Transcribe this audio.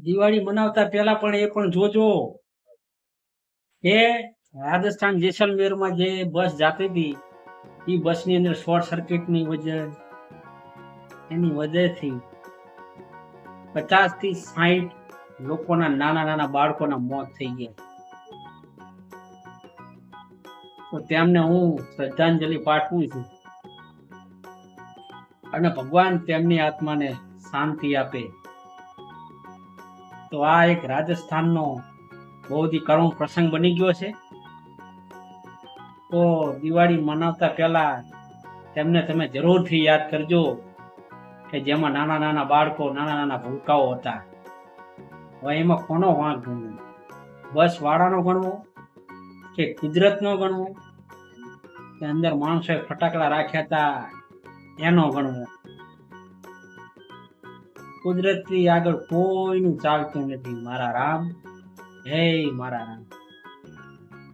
દિવાળી મનાવતા પહેલા પણ એ પણ જોજો કે રાજસ્થાન જેસલમેરમાં જે બસ જાતી હતી એ બસની અંદર શોર્ટ સર્કિટની એની વજહથી 50 થી 60 લોકોના નાના નાના બાળકોના મોત થઈ ગયા. તો તેમને હું શ્રદ્ધાંજલિ પાઠવું છું અને ભગવાન તેમની આત્માને શાંતિ આપે. તો આ એક રાજસ્થાનનો બહુ જ કરુણ પ્રસંગ બની ગયો છે. તો દિવાળી મનાવતા પહેલા તેમને તમે જરૂરથી યાદ કરજો કે જેમાં નાના નાના બાળકો, નાના નાના ભૂલકાઓ હતા. હવે એમાં કોનો વાંક ગણવો? બસ વાળાનો ગણવો કે કુદરતનો ગણવો કે અંદર માણસોએ ફટાકડા રાખ્યા હતા એનો ગણવો? કુદરતથી આગળ કોઈનું ચાલતું નથી. મારા રામ, હે મારા રામ.